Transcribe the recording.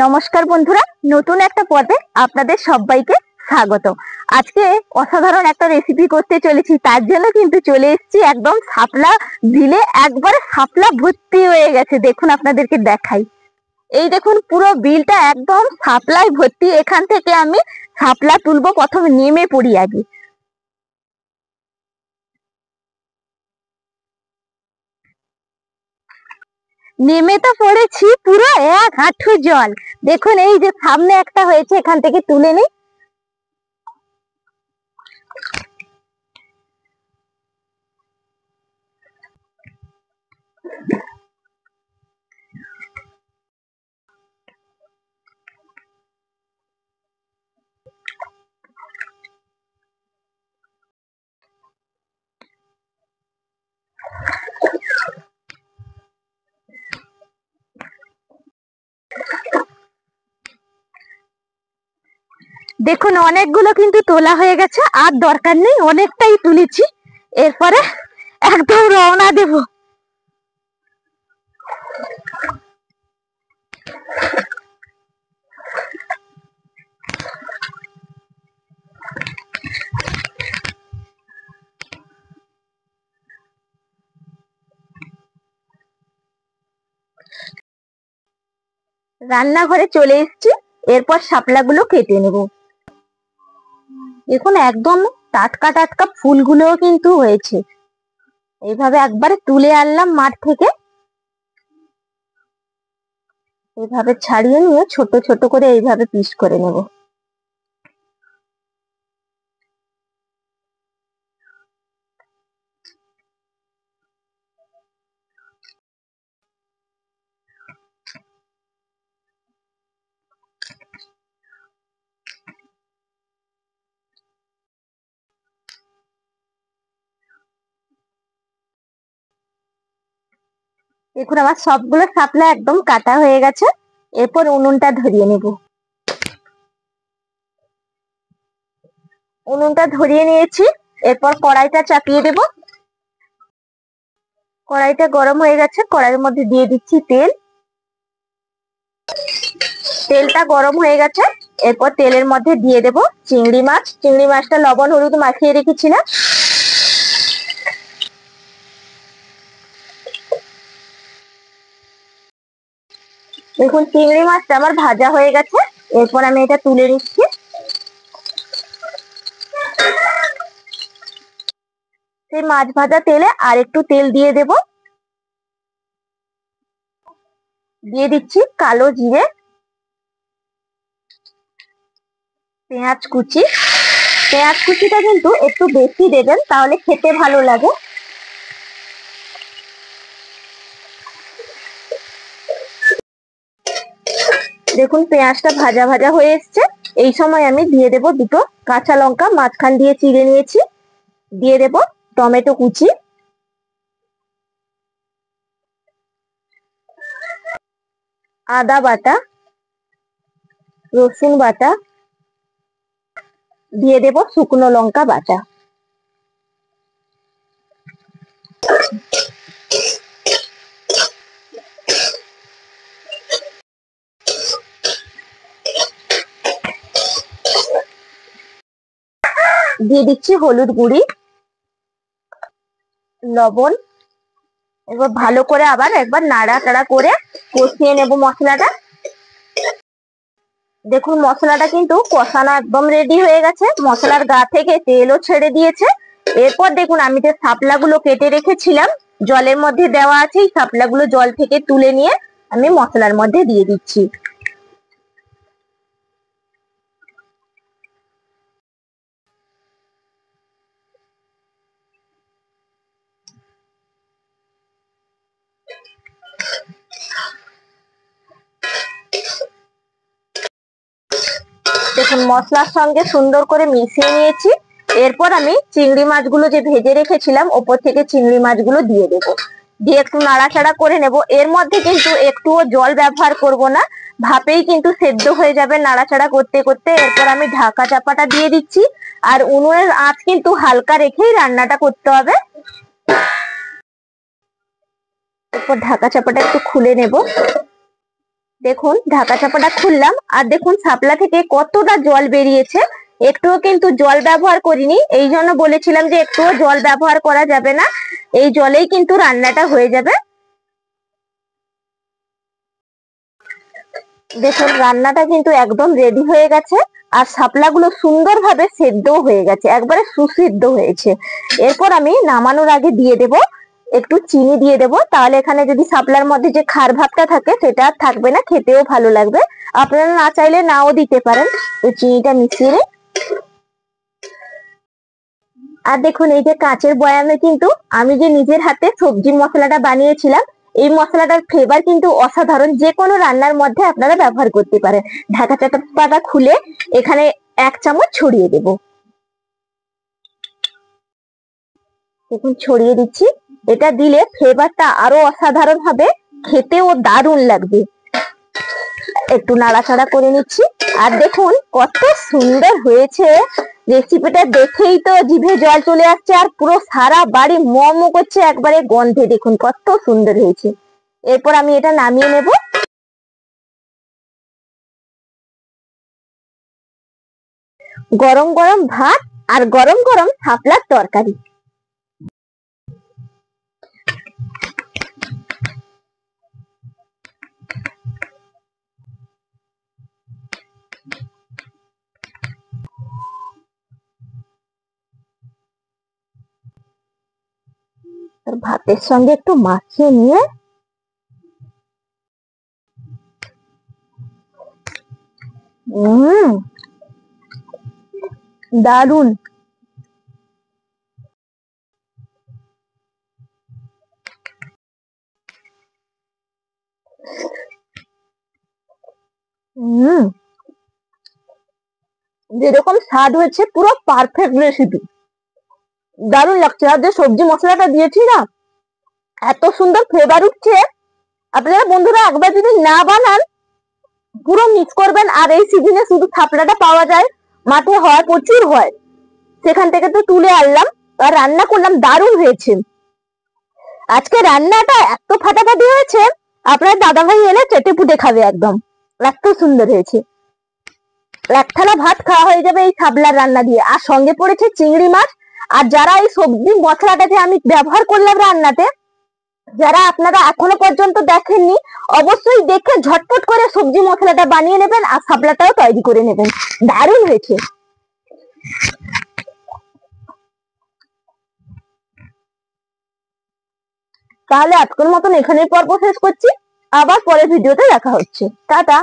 নমস্কার বন্ধুরা, নতুন একটা পর্বে আপনাদের সবাইকে স্বাগত। আজকে অসাধারণ একটা রেসিপি করতে চলেছি, তার জন্য কিন্তু চলে এসেছি একদম শাপলা বিলে। একবারে শাপলা ভর্তি হয়ে গেছে, দেখুন আপনাদেরকে দেখাই। এই দেখুন পুরো বিলটা একদম শাপলায় ভর্তি। এখান থেকে আমি শাপলা তুলবো, প্রথমে নেমে পড়ি আগে। নেমে তো পড়েছি, পুরো এক হাঁটু জল। দেখুন এই যে সামনে একটা হয়েছে, এখান থেকে তুলে নিই। দেখুন অনেকগুলো কিন্তু তোলা হয়ে গেছে, আর দরকার নেই, অনেকটাই তুলেছি। এরপরে একদম রওনা দেব। রান্নাঘরে চলে এসেছি, এরপর শাপলাগুলো কেটে নেব। দেখুন একদম টাটকা টাটকা ফুলগুলোও কিন্তু হয়েছে। এইভাবে একবারে তুলে আনলাম মাঠ থেকে, এইভাবে ছাড়িয়ে নিয়ে ছোট ছোট করে এইভাবে পিস করে নেব। দেখুন আমার সবগুলো শাপলা একদম কাটা হয়ে গেছে। এরপর উনুনটা ধরিয়ে নেব। উনুনটা ধরিয়ে নিয়েছি, এরপর কড়াইটা চাপিয়ে দেব। কড়াইটা গরম হয়ে গেছে, কড়াইয়ের মধ্যে দিয়ে দিচ্ছি তেল। তেলটা গরম হয়ে গেছে, এরপর তেলের মধ্যে দিয়ে দেব চিংড়ি মাছ। চিংড়ি মাছটা লবণ হলুদ মাখিয়ে রেখেছিলাম। দেখুন চিংড়ি মাছটা আমার ভাজা হয়ে গেছে, এরপর আমি এটা তুলে নিচ্ছি। সেই মাছ ভাজা তেলে আর একটু তেল দিয়ে দেব। দিয়ে দিচ্ছি কালো জিরে, পেঁয়াজ কুচি। পেঁয়াজ কুচিটা কিন্তু একটু বেশি দেবেন, তাহলে খেতে ভালো লাগে। দেখুন পেঁয়াজটা ভাজা ভাজা হয়ে এসছে। এই সময় আমি দিয়ে দেব দুটো কাঁচা লঙ্কা, মাঝখান দিয়ে চিড়ে নিয়েছি। দিয়ে দেব টমেটো কুচি, আদা বাটা, রসুন বাটা, দিয়ে দেব শুকনো লঙ্কা বাটা। দিয়ে দিচ্ছি হলুদ গুঁড়ি, লবণ। এবার ভালো করে আবার একবার নাড়াচাড়া করে কষিয়ে নেব মশলাটা। দেখুন মশলাটা কিন্তু কষানো একদম রেডি হয়ে গেছে, মশলার গা থেকে তেলও ছেড়ে দিয়েছে। এরপর দেখুন আমি যে শাপলাগুলো কেটে রেখেছিলাম, জলের মধ্যে দেওয়া আছে, এই শাপলাগুলো জল থেকে তুলে নিয়ে আমি মশলার মধ্যে দিয়ে দিচ্ছি। দেখুন মশলার সঙ্গে সুন্দর করে মিশিয়ে নিয়েছি। এরপর আমি চিংড়ি মাছগুলো যে ভেজে রেখেছিলাম, ওপর থেকে চিংড়ি মাছগুলো দিয়ে দেবো। দিয়ে একটু নাড়াচাড়া করে নেব। এর মধ্যে কিন্তু একটুও জল ব্যবহার করব না, ভাপেই কিন্তু সেদ্ধ হয়ে যাবে নাড়াচাড়া করতে করতে। এরপর আমি ঢাকা চাপাটা দিয়ে দিচ্ছি। আর উনুনের আঁচ কিন্তু হালকা রেখেই রান্নাটা করতে হবে। তারপর ঢাকা চাপাটা একটু খুলে নেব। দেখুন ঢাকা চাপাটা খুললাম, আর দেখুন শাপলা থেকে কতটা জল বেরিয়েছে। একটুও কিন্তু জল ব্যবহার করিনি, এই জন্য বলেছিলাম যে একটুও জল ব্যবহার করা যাবে না, এই জলেই কিন্তু রান্নাটা হয়ে যাবে। দেখুন রান্নাটা কিন্তু একদম রেডি হয়ে গেছে, আর শাপলাগুলো সুন্দরভাবে সেদ্ধও হয়ে গেছে, একবারে সুসিদ্ধ হয়েছে। এরপর আমি নামানোর আগে দিয়ে দেব একটু চিনি দিয়ে দেব, তাহলে এখানে যদি শাপলার মধ্যে যে খার ভাবটা থাকে সেটা আর থাকবে না, খেতেও ভালো লাগবে। আপনারা না চাইলে নাও দিতে পারেন। এই চিনিটা মিশিয়ে নিই। আর দেখুন এই যে কাঁচের বয়ামে কিন্তু আমি যে নিজের হাতে সবজি মশলাটা বানিয়েছিলাম, এই মশলাটার ফ্লেভার কিন্তু অসাধারণ, যে কোনো রান্নার মধ্যে আপনারা ব্যবহার করতে পারেন। ঢাকা চাপাটা খুলে এখানে 1 চামচ ছড়িয়ে দেব। দেখুন ছড়িয়ে দিচ্ছি। এটা দিলে ফ্লেভারটা আরো অসাধারণ হবে, খেতেও দারুণ লাগবে। একটু নাড়াচাড়া করে নিচ্ছি। আর দেখুন কত সুন্দর হয়েছে, রেসিপিটা দেখেই তো জিভে জল চলে আসছে, আর পুরো সারা বাড়ি মমো করছে একবারে গন্ধে। দেখুন কত সুন্দর হয়েছে। এরপর আমি এটা নামিয়ে নেব। গরম গরম ভাত আর গরম গরম শাপলার তরকারি। ভাতের সঙ্গে একটু মাখিয়ে নিয়ে দারুন। যেরকম স্বাদ হয়েছে পুরো পারফেক্ট রেসিপি, দারুণ লাগছে। আর যে সবজি মশলাটা দিয়েছি না, এত সুন্দর ফ্লেভার উঠছে। আপনারা বন্ধুরা একবার যদি না বানান পুরো মিস করবেন। আর এই সিজনে শুধু থাপড়াটা পাওয়া যায়, মাঠে হয়, প্রচুর হয়, সেখান থেকে তো তুলে আনলাম আর রান্না করলাম, দারুণ হয়েছে। আজকে রান্নাটা এত ফাটাফাটি হয়েছে, আপনার দাদাভাই এলে চেটে পুটে খাবে একদম, এত সুন্দর হয়েছে। 1 থালা ভাত খাওয়া হয়ে যাবে এই শাপলার রান্না দিয়ে। আর সঙ্গে পড়েছে চিংড়ি মাছ। আর যারা এই সবজি মশলাটা যে আমি ব্যবহার করলাম রান্নাতে, যারা আপনারা এখনো পর্যন্ত দেখেননি, অবশ্যই দেখে ঝটপট করে সবজি মশলাটা বানিয়ে নেবেন আর শাপলাটাও তৈরি করে নেবেন, দারুণ হয়েছে। তাহলে আজকের মতন এখানেই পর্ব শেষ করছি, আবার পরের ভিডিওতে দেখা হচ্ছে। টাটা।